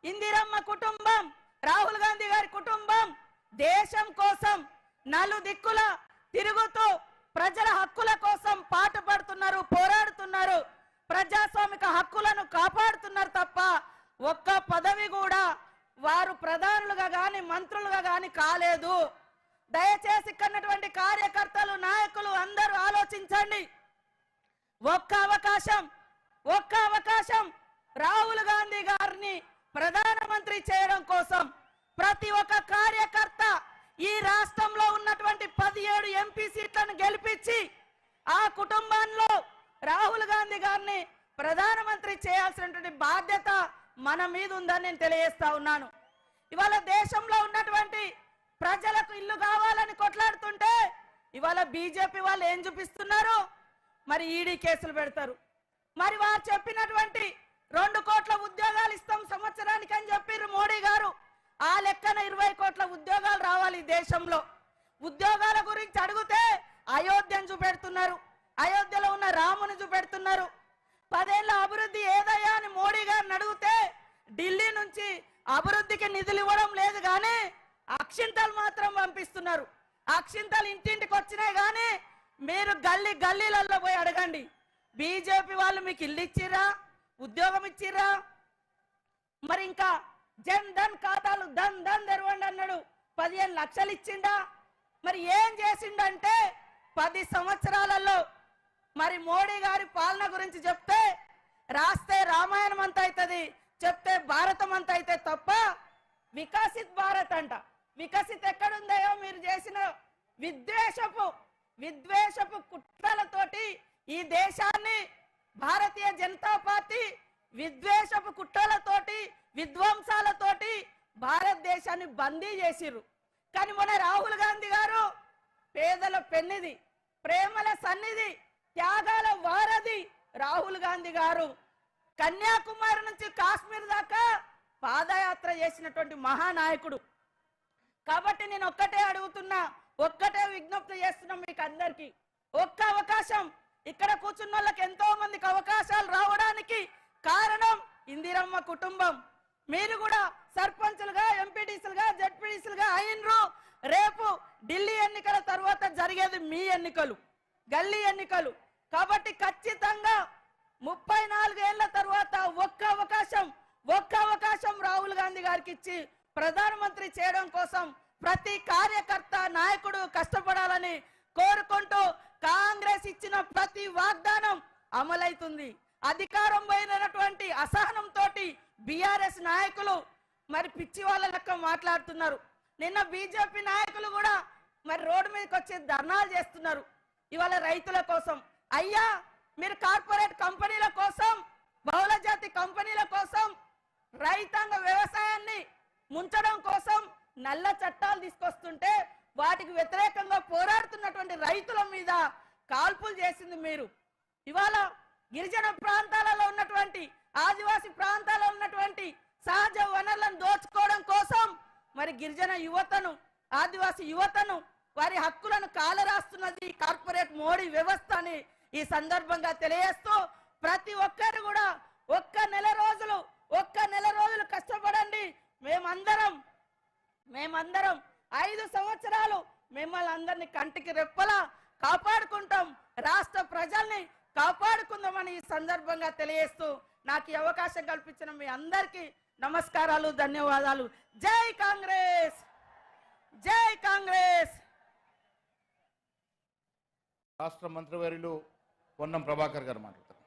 ఇందిరమ్మ కుటుంబం, రాహుల్ గాంధీ గారి కుటుంబం దేశం కోసం నలుదిక్కుల తిరుగుతూ ప్రజల హక్కుల కోసం పాటుపడుతున్నారు, పోరాడుతున్నారు, ప్రజాస్వామిక హక్కులను కాపాడుతున్నారు తప్ప ఒక్క పదవి కూడా వారు ప్రధానులుగా గాని మంత్రులుగా గాని కాలేదు. దయచేసి ఇక్కడున్నటువంటి కార్యకర్తలు, నాయకులు అందరూ ఆలోచించండి. ఒక్క అవకాశం రాహుల్ గాంధీ గారిని ప్రధానమంత్రి చేయడం కోసం ప్రతి ఒక్క కార్యకర్త ఈ రాష్ట్రంలో ఉన్నటువంటి 17 ఎంపీ సీట్లను గెలిపించి ఆ కుటుంబంలో రాహుల్ గాంధీ గారిని ప్రధానమంత్రి చేయాల్సినటువంటి బాధ్యత మన మీద ఉందని నేను తెలియజేస్తా ఉన్నాను. ఇవాళ దేశంలో ఉన్నటువంటి ప్రజలకు ఇల్లు కావాలని కొట్లాడుతుంటే ఇవాళ బీజేపీ వాళ్ళు ఏం చూపిస్తున్నారు? మరి ఈడీ కేసులు పెడతారు. మరి వారు చెప్పినటువంటి 2 కోట్ల ఉద్యోగాలు ఇస్తాం సంవత్సరానికి అని చెప్పారు మోడీ గారు. ఆ లెక్కన 20 కోట్ల ఉద్యోగాలు రావాలి దేశంలో. ఉద్యోగాల గురించి అడిగితే అయోధ్యను చూపెడుతున్నారు, అయోధ్యలో ఉన్న రాముని చూపెడుతున్నారు. 10 ఏళ్ల అభివృద్ధి ఏదయ్యా అని మోడీ గారిని అడిగితే ఢిల్లీ నుంచి అభివృద్ధికి నిధులు ఇవ్వడం లేదు కానీ అక్షింతలు మాత్రం పంపిస్తున్నారు. అక్షింతలు ఇంటింటికి వచ్చినాయి కానీ మీరు గల్లీలలో పోయి అడగండి, బీజేపీ వాళ్ళు మీకు ఇల్లు ఇచ్చిరా, ఉద్యోగం ఇచ్చిరా? మరి ఇంకా జన్ ధన్ ఖాతాలు ధన్ తెరవండి అన్నాడు, 15 లక్షలు ఇచ్చిండా? మరి ఏం చేసిండంటే 10 సంవత్సరాలలో మరి మోడీ గారి పాలన గురించి చెప్తే రాస్తే రామాయణం అంత అవుతుంది, చెప్తే భారతం అంత అయితే తప్ప వికసిత్ భారత్ అంట. వికసిత్ ఎక్కడుందయో మీరు చేసిన విద్వేషపు కుట్రలతోటి ఈ దేశాన్ని భారతీయ జనతా పార్టీ విద్వేషపు కుట్రలతోటి విధ్వంసాలతోటి భారతదేశాన్ని బందీ చేసిర్రు. కానీ మొన్న రాహుల్ గాంధీ గారు పేదల పెన్నిది, ప్రేమల సన్నిధి, త్యాగాల వారధి రాహుల్ గాంధీ గారు కన్యాకుమారి నుంచి కాశ్మీర్ దాకా పాదయాత్ర చేసినటువంటి మహానాయకుడు. కాబట్టి నేను ఒక్కటే అడుగుతున్నా, ఒక్కటే విజ్ఞప్తి చేస్తున్నా మీకు అందరికీ, ఒక్క అవకాశం. ఇక్కడ కూర్చున్న వాళ్ళకి ఎంతో మందికి అవకాశాలు రావడానికి కారణం ఇందిరమ్మ కుటుంబం. మీరు కూడా సర్పంచులుగా, ఎంపీటీసీలుగా, జడ్పీటీసీలుగా అయినరు. రేపు ఢిల్లీ ఎన్నికల తర్వాత జరిగేది మీ ఎన్నికలు, గల్లీ ఎన్నికలు. కాబట్టి ఖచ్చితంగా 34 ఏళ్ల తర్వాత ఒక్క అవకాశం రాహుల్ గాంధీ గారికి ఇచ్చి ప్రధానమంత్రి చేయడం కోసం ప్రతి కార్యకర్త, నాయకుడు కష్టపడాలని కోరుకుంటూ కాంగ్రెస్ ఇచ్చిన ప్రతి వాగ్దానం అమలైతుంది. అధికారం పోయినటువంటి అసహనంతో బీఆర్ఎస్ నాయకులు మరి పిచ్చి వాళ్ళ లెక్క మాట్లాడుతున్నారు. నిన్న బీజేపీ నాయకులు కూడా మరి రోడ్డు మీదకి వచ్చి ధర్నాలు చేస్తున్నారు ఇవాళ రైతుల కోసం. అయ్యా, మీరు కార్పొరేట్ కంపెనీల కోసం, బహుళ జాతి కంపెనీల కోసం, రైతాంగ వ్యవసాయాన్ని ముంచడం కోసం నల్ల చట్టాలు తీసుకొస్తుంటే వాటికి వ్యతిరేకంగా పోరాడుతున్నటువంటి రైతుల మీద కాల్పులు చేసింది మీరు. ఇవాళ గిరిజన ప్రాంతాలలో ఉన్నటువంటి, ఆదివాసీ ప్రాంతాల్లో ఉన్నటువంటి సహజ వనరులను దోచుకోవడం కోసం మరి గిరిజన యువతను, ఆదివాసీ యువతను, వారి హక్కులను కాలరాస్తున్నది కార్పొరేట్ మోడీ వ్యవస్థ అని ఈ సందర్భంగా తెలియజేస్తూ ప్రతి ఒక్కరు కూడా ఒక్క నెల రోజులు కష్టపడండి. మేమందరం 5 సంవత్సరాలు మిమ్మల్ని అందరినీ కంటికి రెప్పలా కాపాడుకుంటాం, రాష్ట్ర ప్రజల్ని కాపాడుకుందామని ఈ సందర్భంగా తెలియజేస్తూ నాకు ఈ అవకాశం కల్పించిన మీ అందరికీ నమస్కారాలు, ధన్యవాదాలు. జై కాంగ్రెస్, జై కాంగ్రెస్. రాష్ట్ర మంత్రివర్యులు పొన్నం ప్రభాకర్ గారు మాట్లాడతారు.